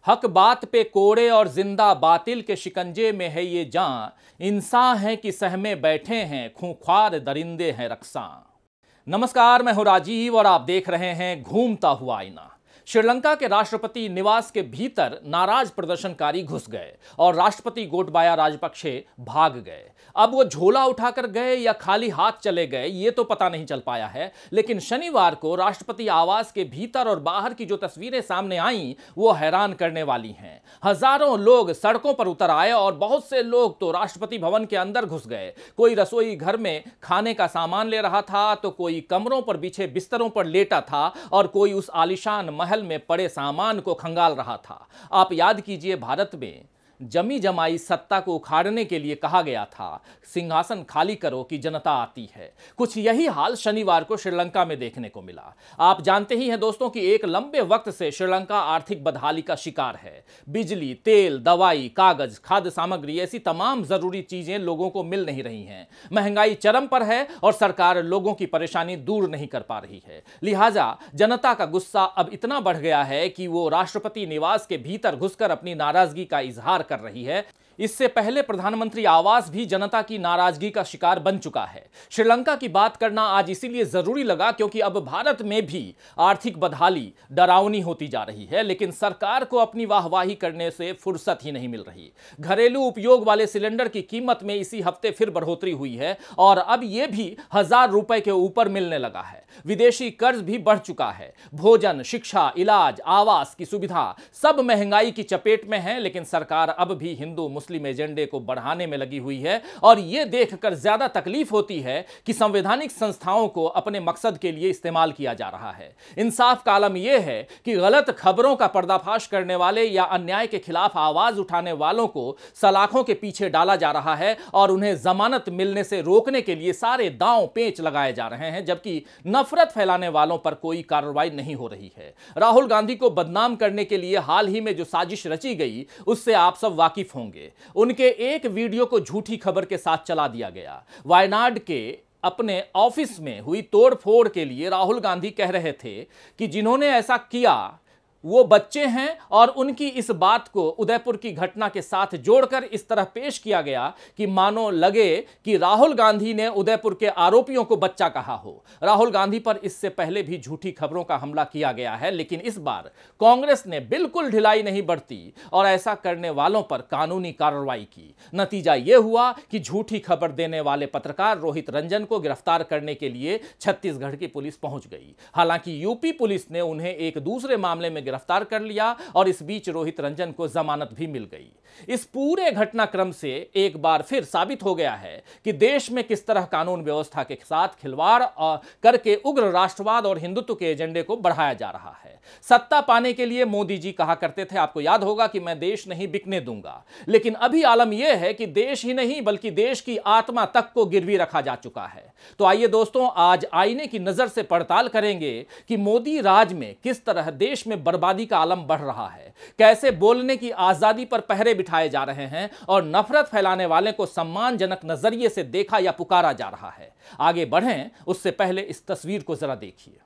हक बात पे कोड़े और जिंदा बातिल के शिकंजे में है ये जान, इंसान है कि सहमे बैठे हैं खूंखार दरिंदे हैं रक्सां। नमस्कार, मैं हूं राजीव और आप देख रहे हैं घूमता हुआ आईना। श्रीलंका के राष्ट्रपति निवास के भीतर नाराज प्रदर्शनकारी घुस गए और राष्ट्रपति गोटबाया राजपक्षे भाग गए। अब वो झोला उठाकर गए या खाली हाथ चले गए ये तो पता नहीं चल पाया है, लेकिन शनिवार को राष्ट्रपति आवास के भीतर और बाहर की जो तस्वीरें सामने आईं वो हैरान करने वाली हैं। हजारों लोग सड़कों पर उतर आए और बहुत से लोग तो राष्ट्रपति भवन के अंदर घुस गए। कोई रसोई घर में खाने का सामान ले रहा था, तो कोई कमरों पर बिछे बिस्तरों पर लेटा था और कोई उस आलीशान महल में पड़े सामान को खंगाल रहा था। आप याद कीजिए, भारत में जमी जमाई सत्ता को उखाड़ने के लिए कहा गया था, सिंहासन खाली करो कि जनता आती है। कुछ यही हाल शनिवार को श्रीलंका में देखने को मिला। आप जानते ही हैं दोस्तों कि एक लंबे वक्त से श्रीलंका आर्थिक बदहाली का शिकार है। बिजली, तेल, दवाई, कागज, खाद्य सामग्री ऐसी तमाम जरूरी चीजें लोगों को मिल नहीं रही हैं। महंगाई चरम पर है और सरकार लोगों की परेशानी दूर नहीं कर पा रही है। लिहाजा जनता का गुस्सा अब इतना बढ़ गया है कि वो राष्ट्रपति निवास के भीतर घुसकर अपनी नाराजगी का इजहार कर रही है। इससे पहले प्रधानमंत्री आवास भी जनता की नाराजगी का शिकार बन चुका है। श्रीलंका की बात करना आज इसीलिए जरूरी लगा क्योंकि अब भारत में भी आर्थिक बदहाली डरावनी होती जा रही है, लेकिन सरकार को अपनी वाहवाही करने से फुर्सत ही नहीं मिल रही। घरेलू उपयोग वाले सिलेंडर की कीमत में इसी हफ्ते फिर बढ़ोतरी हुई है और अब यह भी 1000 रुपए के ऊपर मिलने लगा है। विदेशी कर्ज भी बढ़ चुका है। भोजन, शिक्षा, इलाज, आवास की सुविधा सब महंगाई की चपेट में है, लेकिन सरकार अब भी हिंदू मुस्लिम एजेंडे को बढ़ाने में लगी हुई है और यह देखकर ज्यादा तकलीफ होती है कि संवैधानिक संस्थाओं को अपने मकसद के लिए इस्तेमाल किया जा रहा है। इंसाफ का आलम यह है कि गलत खबरों का पर्दाफाश करने वाले या अन्याय के खिलाफ आवाज उठाने वालों को सलाखों के पीछे डाला जा रहा है और उन्हें जमानत मिलने से रोकने के लिए सारे दांव पेच लगाए जा रहे हैं, जबकि नफरत फैलाने वालों पर कोई कार्रवाई नहीं हो रही है। राहुल गांधी को बदनाम करने के लिए हाल ही में जो साजिश रची गई उससे आप सब वाकिफ होंगे। उनके एक वीडियो को झूठी खबर के साथ चला दिया गया। वायनाड के अपने ऑफिस में हुई तोड़फोड़ के लिए राहुल गांधी कह रहे थे कि जिन्होंने ऐसा किया वो बच्चे हैं और उनकी इस बात को उदयपुर की घटना के साथ जोड़कर इस तरह पेश किया गया कि मानो लगे कि राहुल गांधी ने उदयपुर के आरोपियों को बच्चा कहा हो। राहुल गांधी पर इससे पहले भी झूठी खबरों का हमला किया गया है, लेकिन इस बार कांग्रेस ने बिल्कुल ढिलाई नहीं बरती और ऐसा करने वालों पर कानूनी कार्रवाई की। नतीजा यह हुआ कि झूठी खबर देने वाले पत्रकार रोहित रंजन को गिरफ्तार करने के लिए छत्तीसगढ़ की पुलिस पहुंच गई। हालांकि यूपी पुलिस ने उन्हें एक दूसरे मामले में गिरफ्तार कर लिया और इस बीच रोहित रंजन को जमानत भी मिल गई। इस पूरे घटनाक्रम से एक बार फिर साबित हो गया है कि देश में किस तरह कानून व्यवस्था के साथ खिलवाड़ करके उग्र राष्ट्रवाद और हिंदुत्व के एजेंडे को बढ़ाया जा रहा है। सत्ता पाने के लिए मोदी जी कहा करते थे, आपको याद होगा, कि मैं देश नहीं बिकने दूंगा। लेकिन अभी आलम यह है कि देश ही नहीं बल्कि देश की आत्मा तक को गिरवी रखा जा चुका है। तो आइए दोस्तों, आज आईने की नजर से पड़ताल करेंगे कि मोदी राज में किस तरह देश में बर्बादी का आलम बढ़ रहा है, कैसे बोलने की आजादी पर पहरे बिठाए जा रहे हैं और नफरत फैलाने वाले को सम्मानजनक नजरिए से देखा या पुकारा जा रहा है। आगे बढ़ें उससे पहले इस तस्वीर को जरा देखिए।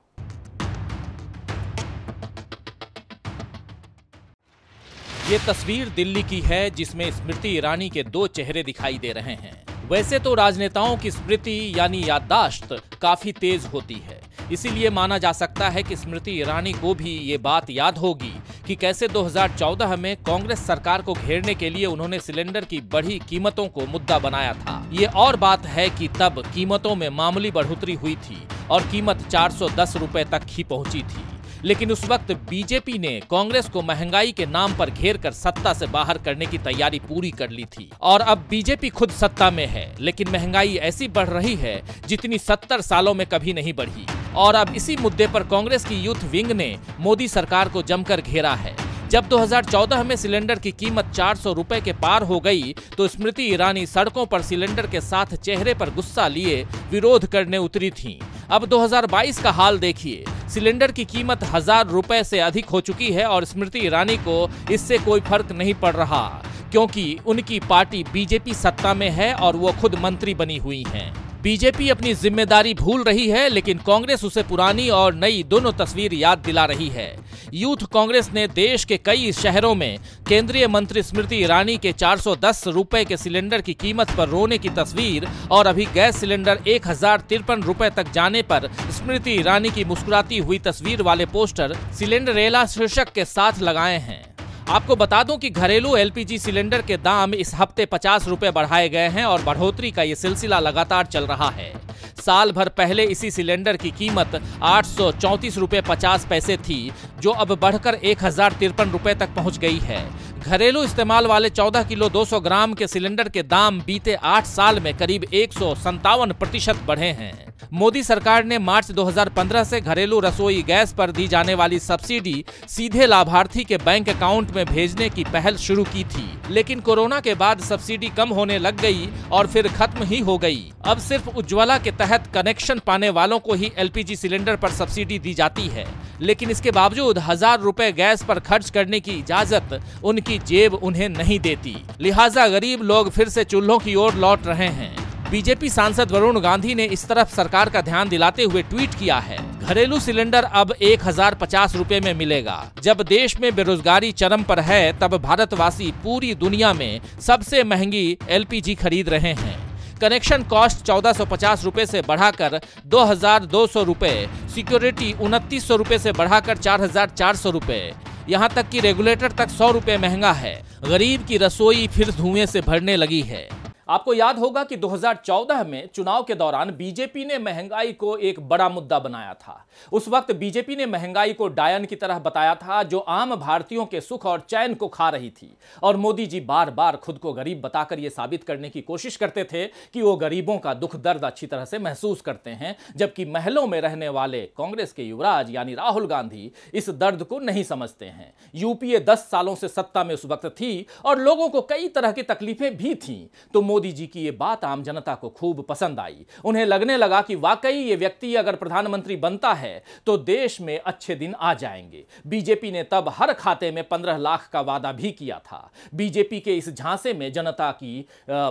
ये तस्वीर दिल्ली की है जिसमें स्मृति ईरानी के 2 चेहरे दिखाई दे रहे हैं। वैसे तो राजनेताओं की स्मृति यानी याददाश्त काफी तेज होती है, इसीलिए माना जा सकता है कि स्मृति ईरानी को भी ये बात याद होगी कि कैसे 2014 में कांग्रेस सरकार को घेरने के लिए उन्होंने सिलेंडर की बढ़ी कीमतों को मुद्दा बनाया था। ये और बात है कि तब कीमतों में मामूली बढ़ोतरी हुई थी और कीमत 410 रुपए तक ही पहुंची थी, लेकिन उस वक्त बीजेपी ने कांग्रेस को महंगाई के नाम पर घेर कर सत्ता से बाहर करने की तैयारी पूरी कर ली थी। और अब बीजेपी खुद सत्ता में है, लेकिन महंगाई ऐसी बढ़ रही है जितनी 70 सालों में कभी नहीं बढ़ी। और अब इसी मुद्दे पर कांग्रेस की यूथ विंग ने मोदी सरकार को जमकर घेरा है। जब 2014 में सिलेंडर की कीमत 400 रुपए के पार हो गई तो स्मृति ईरानी सड़कों पर सिलेंडर के साथ चेहरे पर गुस्सा लिए विरोध करने उतरी थीं। अब 2022 का हाल देखिए, सिलेंडर की कीमत 1000 रुपए से अधिक हो चुकी है और स्मृति ईरानी को इससे कोई फर्क नहीं पड़ रहा, क्योंकि उनकी पार्टी बीजेपी सत्ता में है और वो खुद मंत्री बनी हुई हैं। बीजेपी अपनी जिम्मेदारी भूल रही है, लेकिन कांग्रेस उसे पुरानी और नई दोनों तस्वीर याद दिला रही है। यूथ कांग्रेस ने देश के कई शहरों में केंद्रीय मंत्री स्मृति ईरानी के 410 रुपए के सिलेंडर की कीमत पर रोने की तस्वीर और अभी गैस सिलेंडर 1053 रुपए तक जाने पर स्मृति ईरानी की मुस्कुराती हुई तस्वीर वाले पोस्टर सिलेंडरेला शीर्षक के साथ लगाए हैं। आपको बता दूं कि घरेलू एलपीजी सिलेंडर के दाम इस हफ्ते 50 रुपए बढ़ाए गए हैं और बढ़ोतरी का ये सिलसिला लगातार चल रहा है। साल भर पहले इसी सिलेंडर की कीमत 834 रुपए 50 पैसे थी, जो अब बढ़कर 1053 रुपए तक पहुंच गई है। घरेलू इस्तेमाल वाले 14 किलो 200 ग्राम के सिलेंडर के दाम बीते 8 साल में करीब 157% बढ़े हैं। मोदी सरकार ने मार्च 2015 से घरेलू रसोई गैस पर दी जाने वाली सब्सिडी सीधे लाभार्थी के बैंक अकाउंट में भेजने की पहल शुरू की थी, लेकिन कोरोना के बाद सब्सिडी कम होने लग गई और फिर खत्म ही हो गई। अब सिर्फ उज्ज्वला के तहत कनेक्शन पाने वालों को ही एलपीजी सिलेंडर पर सब्सिडी दी जाती है, लेकिन इसके बावजूद 1000 रुपए गैस पर खर्च करने की इजाजत उनकी जेब उन्हें नहीं देती। लिहाजा गरीब लोग फिर से चूल्हों की ओर लौट रहे हैं। बीजेपी सांसद वरुण गांधी ने इस तरफ सरकार का ध्यान दिलाते हुए ट्वीट किया है, घरेलू सिलेंडर अब 1050 रुपए में मिलेगा। जब देश में बेरोजगारी चरम पर है, तब भारतवासी पूरी दुनिया में सबसे महंगी एलपीजी खरीद रहे हैं। कनेक्शन कॉस्ट 1450 रुपए से बढ़ाकर 2200 रुपए, सिक्योरिटी 2900 रुपए से बढ़ाकर 4400 रुपए, यहाँ तक कि रेगुलेटर तक 100 रुपए महंगा है। गरीब की रसोई फिर धुएं से भरने लगी है। आपको याद होगा कि 2014 में चुनाव के दौरान बीजेपी ने महंगाई को एक बड़ा मुद्दा बनाया था। उस वक्त बीजेपी ने महंगाई को डायन की तरह बताया था, जो आम भारतीयों के सुख और चैन को खा रही थी। और मोदी जी बार बार खुद को गरीब बताकर यह साबित करने की कोशिश करते थे कि वो गरीबों का दुख दर्द अच्छी तरह से महसूस करते हैं, जबकि महलों में रहने वाले कांग्रेस के युवराज यानी राहुल गांधी इस दर्द को नहीं समझते हैं। यूपीए 10 सालों से सत्ता में उस वक्त थी और लोगों को कई तरह की तकलीफें भी थीं, तो मोदी जी की ये बात आम जनता को खूब पसंद आई। उन्हें लगने लगा कि वाकई ये व्यक्ति अगर प्रधानमंत्री बनता है तो देश में अच्छे दिन आ जाएंगे। बीजेपी ने तब हर खाते में 15 लाख का वादा भी किया था। बीजेपी के इस झांसे में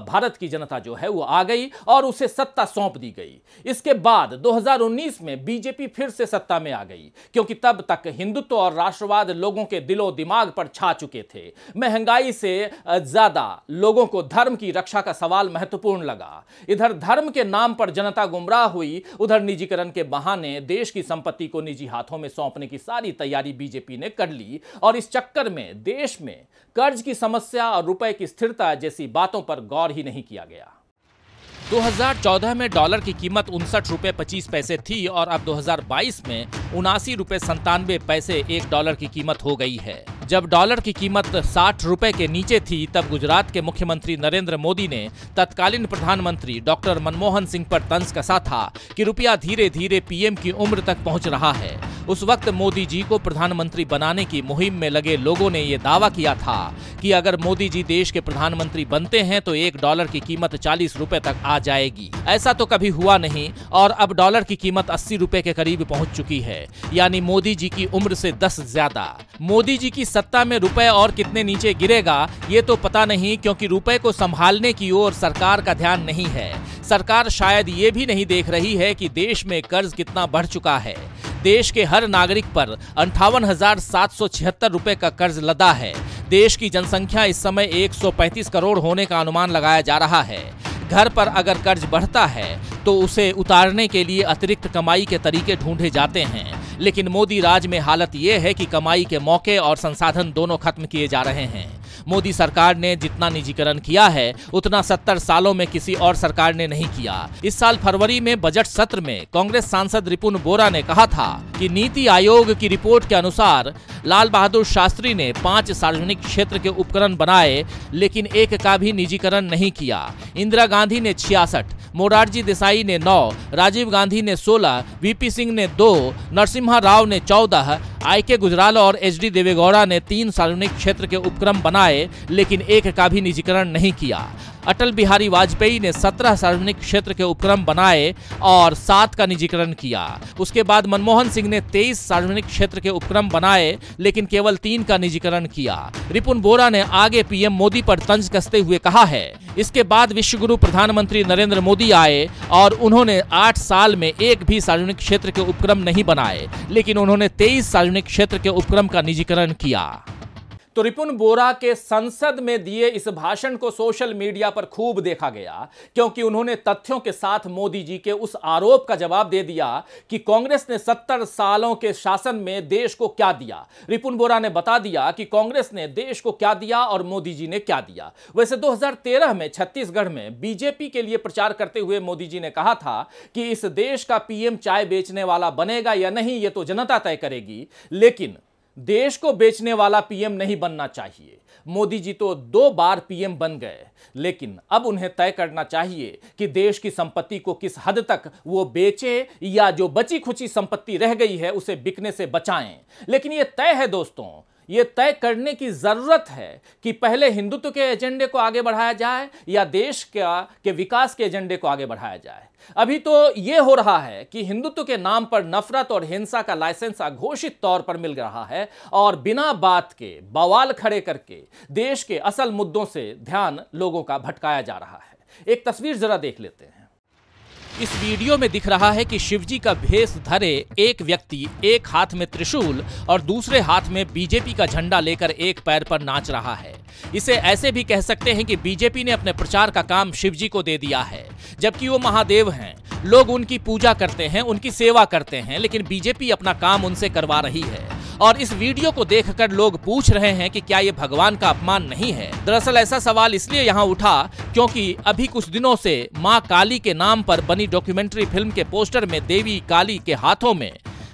भारत की जनता जो है वो आ गई और उसे सत्ता सौंप दी गई। इसके बाद 2019 में बीजेपी फिर से सत्ता में आ गई, क्योंकि तब तक हिंदुत्व और राष्ट्रवाद लोगों के दिलो दिमाग पर छा चुके थे। महंगाई से ज्यादा लोगों को धर्म की रक्षा का सवाल महत्वपूर्ण लगा। इधर धर्म के नाम पर जनता गुमराह हुई, उधर निजीकरण के बहाने देश की संपत्ति को निजी हाथों में सौंपने की सारी तैयारी बीजेपी ने कर ली और इस चक्कर में देश में कर्ज की समस्या और रुपए की स्थिरता जैसी बातों पर गौर ही नहीं किया गया। 2014 में डॉलर की कीमत 59 रुपए 25 पैसे थी और अब 2022 में 79 रुपए 97 पैसे $1 की कीमत हो गई है। जब डॉलर की कीमत 60 रुपए के नीचे थी, तब गुजरात के मुख्यमंत्री नरेंद्र मोदी ने तत्कालीन प्रधानमंत्री डॉक्टर मनमोहन सिंह पर तंज कसा था कि रुपया धीरे धीरे पीएम की उम्र तक पहुंच रहा है। उस वक्त मोदी जी को प्रधानमंत्री बनाने की मुहिम में लगे लोगों ने यह दावा किया था कि अगर मोदी जी देश के प्रधानमंत्री बनते हैं तो $1 की कीमत 40 रुपए तक आ जाएगी। ऐसा तो कभी हुआ नहीं और अब डॉलर की कीमत 80 रुपए के करीब पहुंच चुकी है, यानी मोदी जी की उम्र से 10 ज्यादा। मोदी जी की सत्ता में रुपए और कितने नीचे गिरेगा ये तो पता नहीं, क्योंकि रुपए को संभालने की ओर सरकार का ध्यान नहीं है। सरकार शायद ये भी नहीं देख रही है कि देश में कर्ज कितना बढ़ चुका है। देश के हर नागरिक पर 58,776 रुपए का कर्ज लदा है। देश की जनसंख्या इस समय 135 करोड़ होने का अनुमान लगाया जा रहा है। घर पर अगर कर्ज बढ़ता है तो उसे उतारने के लिए अतिरिक्त कमाई के तरीके ढूंढे जाते हैं, लेकिन मोदी राज में हालत यह है कि कमाई के मौके और संसाधन दोनों खत्म किए जा रहे हैं। मोदी सरकार ने जितना निजीकरण किया है उतना 70 सालों में किसी और सरकार ने नहीं किया। इस साल फरवरी में बजट सत्र में कांग्रेस सांसद रिपुन बोरा ने कहा था कि नीति आयोग की रिपोर्ट के अनुसार लाल बहादुर शास्त्री ने 5 सार्वजनिक क्षेत्र के उपकरण बनाए, लेकिन एक का भी निजीकरण नहीं किया। इंदिरा गांधी ने 66, मोरारजी देसाई ने 9, राजीव गांधी ने 16, वीपी सिंह ने 2, नरसिम्हा राव ने 14, आईके गुजराल और एचडी देवेगौड़ा ने 3 सार्वजनिक क्षेत्र के उपक्रम बनाए, लेकिन एक का भी निजीकरण नहीं किया। अटल बिहारी वाजपेयी ने 17 सार्वजनिक क्षेत्र के उपक्रम बनाए और 7 का निजीकरण किया। उसके बाद मनमोहन सिंह ने 23 सार्वजनिक क्षेत्र के उपक्रम बनाए लेकिन केवल 3 का निजीकरण किया। रिपुन बोरा ने आगे पीएम मोदी पर तंज कसते हुए कहा है, इसके बाद विश्वगुरु प्रधानमंत्री नरेंद्र मोदी आए और उन्होंने 8 साल में एक भी सार्वजनिक क्षेत्र के उपक्रम नहीं बनाए, लेकिन उन्होंने 23 सार्वजनिक क्षेत्र के उपक्रम का निजीकरण किया। तो रिपुन बोरा के संसद में दिए इस भाषण को सोशल मीडिया पर खूब देखा गया, क्योंकि उन्होंने तथ्यों के साथ मोदी जी के उस आरोप का जवाब दे दिया कि कांग्रेस ने 70 सालों के शासन में देश को क्या दिया। रिपुन बोरा ने बता दिया कि कांग्रेस ने देश को क्या दिया और मोदी जी ने क्या दिया। वैसे 2013 में छत्तीसगढ़ में बीजेपी के लिए प्रचार करते हुए मोदी जी ने कहा था कि इस देश का पीएम चाय बेचने वाला बनेगा या नहीं ये तो जनता तय करेगी, लेकिन देश को बेचने वाला पीएम नहीं बनना चाहिए। मोदी जी तो 2 बार पीएम बन गए, लेकिन अब उन्हें तय करना चाहिए कि देश की संपत्ति को किस हद तक वो बेचे या जो बची खुची संपत्ति रह गई है उसे बिकने से बचाएं। लेकिन ये तय है दोस्तों, ये तय करने की जरूरत है कि पहले हिंदुत्व के एजेंडे को आगे बढ़ाया जाए या देश के विकास के एजेंडे को आगे बढ़ाया जाए। अभी तो यह हो रहा है कि हिंदुत्व के नाम पर नफरत और हिंसा का लाइसेंस अघोषित तौर पर मिल रहा है और बिना बात के बवाल खड़े करके देश के असल मुद्दों से ध्यान लोगों का भटकाया जा रहा है। एक तस्वीर जरा देख लेते हैं। इस वीडियो में दिख रहा है कि शिवजी का भेष धरे एक व्यक्ति एक हाथ में त्रिशूल और दूसरे हाथ में बीजेपी का झंडा लेकर एक पैर पर नाच रहा है। इसे ऐसे भी कह सकते हैं कि बीजेपी ने अपने प्रचार का काम शिवजी को दे दिया है, जबकि वो महादेव हैं। लोग उनकी पूजा करते हैं, उनकी सेवा करते हैं, लेकिन बीजेपी अपना काम उनसे करवा रही है। और इस वीडियो को देखकर लोग पूछ रहे हैं कि क्या ये भगवान का अपमान नहीं है। दरअसल ऐसा सवाल इसलिए यहाँ उठा क्योंकि अभी कुछ दिनों से मां काली के नाम पर बनी डॉक्यूमेंट्री फिल्म के पोस्टर में देवी काली के हाथों में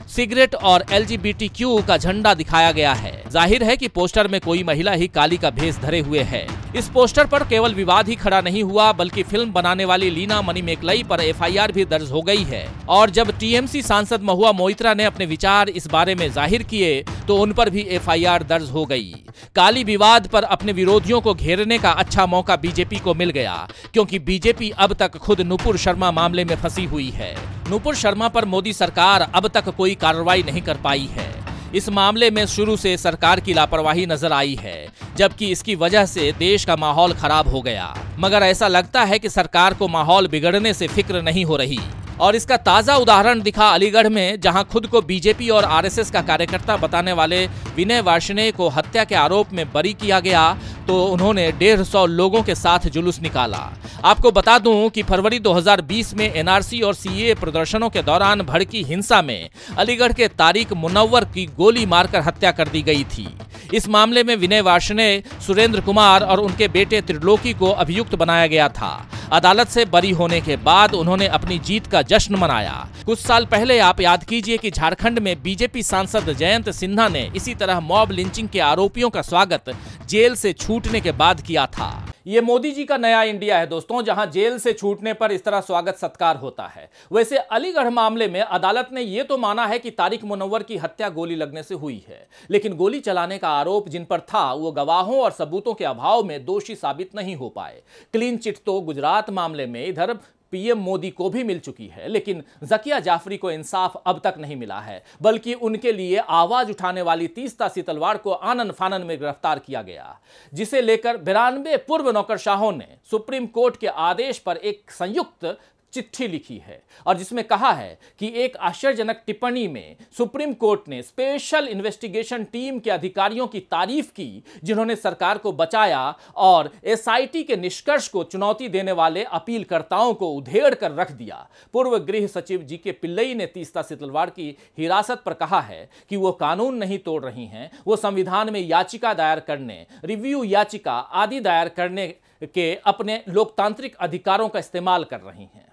सिगरेट और LGBTQ का झंडा दिखाया गया है। जाहिर है कि पोस्टर में कोई महिला ही काली का भेष धरे हुए है। इस पोस्टर पर केवल विवाद ही खड़ा नहीं हुआ, बल्कि फिल्म बनाने वाली लीना मणिमेकलाई पर FIR भी दर्ज हो गई है। और जब TMC सांसद महुआ मोइत्रा ने अपने विचार इस बारे में जाहिर किए तो उन पर भी FIR दर्ज हो गई। काली विवाद पर अपने विरोधियों को घेरने का अच्छा मौका बीजेपी को मिल गया, क्योंकि बीजेपी अब तक खुद नुपुर शर्मा मामले में फंसी हुई है। नुपुर शर्मा पर मोदी सरकार अब तक कोई कार्रवाई नहीं कर पाई है। इस मामले में शुरू से सरकार की लापरवाही नजर आई है, जबकि इसकी वजह से देश का माहौल खराब हो गया। मगर ऐसा लगता है कि सरकार को माहौल बिगड़ने से फिक्र नहीं हो रही। और इसका ताजा उदाहरण दिखा अलीगढ़ में, जहां खुद को बीजेपी और RSS का कार्यकर्ता बताने वाले विनय वार्ष्णेय को हत्या के आरोप में बरी किया गया तो उन्होंने 150 लोगों के साथ जुलूस निकाला। आपको बता दूं कि फरवरी 2020 में NRC और CAA प्रदर्शनों के दौरान भड़की हिंसा में अलीगढ़ के तारिक मुनव्वर की गोली मारकर हत्या कर दी गई थी। इस मामले में विनय वार्ष्णेय, सुरेंद्र कुमार और उनके बेटे त्रिलोकी को अभियुक्त बनाया गया था। अदालत से बरी होने के बाद उन्होंने अपनी जीत का जश्न मनाया। कुछ साल पहले आप याद कीजिए कि झारखंड में बीजेपी सांसद जयंत सिन्हा ने इसी तरह मॉब लिंचिंग के आरोपियों का स्वागत जेल से छूटने के बाद किया था। ये मोदी जी का नया इंडिया है दोस्तों, जहां जेल से छूटने पर इस तरह स्वागत सत्कार होता है। वैसे अलीगढ़ मामले में अदालत ने यह तो माना है कि तारिक मुनव्वर की हत्या गोली लगने से हुई है, लेकिन गोली चलाने का आरोप जिन पर था वो गवाहों और सबूतों के अभाव में दोषी साबित नहीं हो पाए। क्लीन चिट तो गुजरात मामले में इधर पीएम मोदी को भी मिल चुकी है, लेकिन ज़किया जाफरी को इंसाफ अब तक नहीं मिला है, बल्कि उनके लिए आवाज उठाने वाली तीस्ता सीतलवाड़ को आनन फानन में गिरफ्तार किया गया, जिसे लेकर 92 पूर्व नौकरशाहों ने सुप्रीम कोर्ट के आदेश पर एक संयुक्त चिट्ठी लिखी है और जिसमें कहा है कि एक आश्चर्यजनक टिप्पणी में सुप्रीम कोर्ट ने स्पेशल इन्वेस्टिगेशन टीम के अधिकारियों की तारीफ की, जिन्होंने सरकार को बचाया और SIT के निष्कर्ष को चुनौती देने वाले अपीलकर्ताओं को उधेड़ कर रख दिया। पूर्व गृह सचिव GK पिल्लई ने तीस्ता सीतलवाड़ की हिरासत पर कहा है कि वो कानून नहीं तोड़ रही हैं, वो संविधान में याचिका दायर करने, रिव्यू याचिका आदि दायर करने के अपने लोकतांत्रिक अधिकारों का इस्तेमाल कर रही हैं।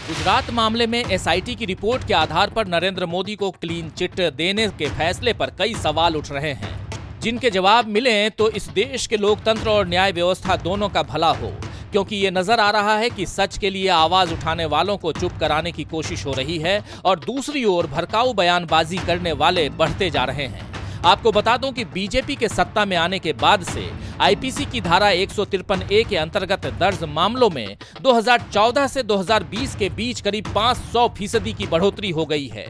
गुजरात मामले में SIT की रिपोर्ट के आधार पर नरेंद्र मोदी को क्लीन चिट देने के फैसले पर कई सवाल उठ रहे हैं, जिनके जवाब मिलें तो इस देश के लोकतंत्र और न्याय व्यवस्था दोनों का भला हो, क्योंकि ये नजर आ रहा है कि सच के लिए आवाज उठाने वालों को चुप कराने की कोशिश हो रही है और दूसरी ओर भड़काऊ बयानबाजी करने वाले बढ़ते जा रहे हैं। आपको बता दूं कि बीजेपी के सत्ता में आने के बाद से आईपीसी की धारा 153A के अंतर्गत दर्ज मामलों में 2014 से 2020 के बीच करीब 500% की बढ़ोतरी हो गई है।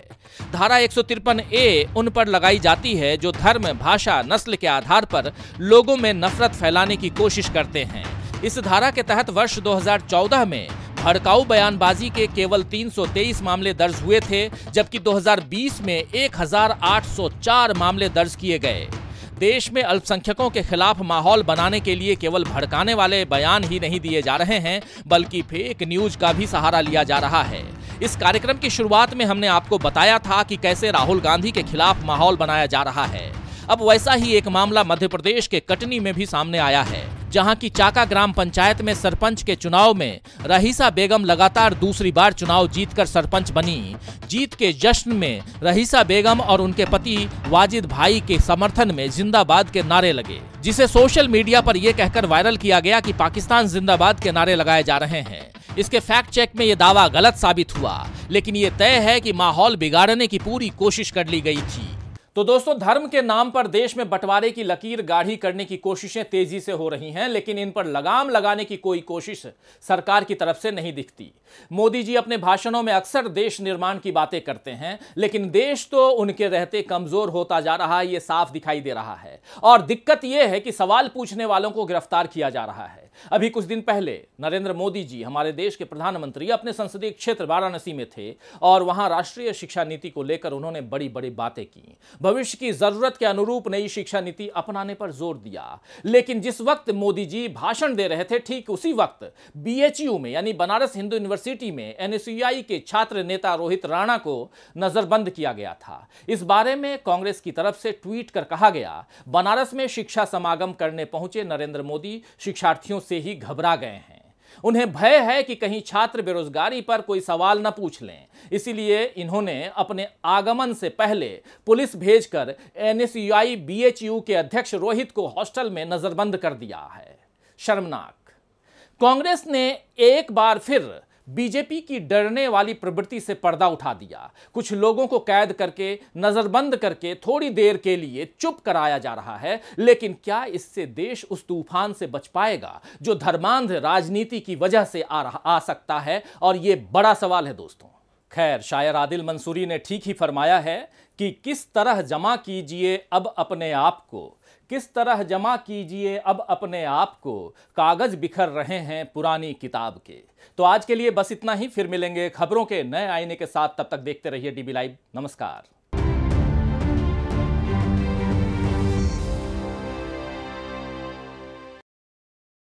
धारा 153A उन पर लगाई जाती है जो धर्म, भाषा, नस्ल के आधार पर लोगों में नफरत फैलाने की कोशिश करते हैं। इस धारा के तहत वर्ष 2014 में भड़काऊ बयानबाजी के केवल 323 मामले दर्ज हुए थे, जबकि 2020 में 1804 मामले दर्ज किए गए। देश में अल्पसंख्यकों के खिलाफ माहौल बनाने के लिए केवल भड़काने वाले बयान ही नहीं दिए जा रहे हैं, बल्कि फेक न्यूज का भी सहारा लिया जा रहा है। इस कार्यक्रम की शुरुआत में हमने आपको बताया था कि कैसे राहुल गांधी के खिलाफ माहौल बनाया जा रहा है। अब वैसा ही एक मामला मध्य प्रदेश के कटनी में भी सामने आया है, जहां की चाका ग्राम पंचायत में सरपंच के चुनाव में रहीसा बेगम लगातार दूसरी बार चुनाव जीतकर सरपंच बनी। जीत के जश्न में रहीसा बेगम और उनके पति वाजिद भाई के समर्थन में जिंदाबाद के नारे लगे, जिसे सोशल मीडिया पर यह कहकर वायरल किया गया कि पाकिस्तान जिंदाबाद के नारे लगाए जा रहे हैं। इसके फैक्ट चेक में यह दावा गलत साबित हुआ, लेकिन यह तय है कि माहौल बिगाड़ने की पूरी कोशिश कर ली गई थी। तो दोस्तों, धर्म के नाम पर देश में बंटवारे की लकीर गाढ़ी करने की कोशिशें तेजी से हो रही हैं, लेकिन इन पर लगाम लगाने की कोई कोशिश सरकार की तरफ से नहीं दिखती। मोदी जी अपने भाषणों में अक्सर देश निर्माण की बातें करते हैं, लेकिन देश तो उनके रहते कमजोर होता जा रहा है, ये साफ दिखाई दे रहा है। और दिक्कत यह है कि सवाल पूछने वालों को गिरफ्तार किया जा रहा है। अभी कुछ दिन पहले नरेंद्र मोदी जी, हमारे देश के प्रधानमंत्री, अपने संसदीय क्षेत्र वाराणसी में थे और वहां राष्ट्रीय शिक्षा नीति को लेकर उन्होंने बड़ी बड़ी बातें की। भविष्य की जरूरत के अनुरूप नई शिक्षा नीति अपनाने पर जोर दिया। लेकिन जिस वक्त मोदी जी भाषण दे रहे थे, ठीक उसी वक्त बीएचयू में यानी बनारस हिंदू यूनिवर्सिटी में एनएसयूआई के छात्र नेता रोहित राणा को नजरबंद किया गया था। इस बारे में कांग्रेस की तरफ से ट्वीट कर कहा गया, बनारस में शिक्षा समागम करने पहुंचे नरेंद्र मोदी शिक्षार्थियों से ही घबरा गए हैं। उन्हें भय है कि कहीं छात्र बेरोजगारी पर कोई सवाल न पूछ लें, इसीलिए इन्होंने अपने आगमन से पहले पुलिस भेजकर एनएसयूआई बीएचयू के अध्यक्ष रोहित को हॉस्टल में नजरबंद कर दिया है। शर्मनाक। कांग्रेस ने एक बार फिर बीजेपी की डरने वाली प्रवृत्ति से पर्दा उठा दिया। कुछ लोगों को कैद करके, नजरबंद करके थोड़ी देर के लिए चुप कराया जा रहा है, लेकिन क्या इससे देश उस तूफान से बच पाएगा जो धर्मांध राजनीति की वजह से आ सकता है? और यह बड़ा सवाल है दोस्तों। खैर, शायर आदिल मंसूरी ने ठीक ही फरमाया है कि किस तरह जमा कीजिए अब अपने आप को, किस तरह जमा कीजिए अब अपने आप को, कागज बिखर रहे हैं पुरानी किताब के। तो आज के लिए बस इतना ही, फिर मिलेंगे खबरों के नए आईने के साथ। तब तक देखते रहिए डीबी लाइव। नमस्कार।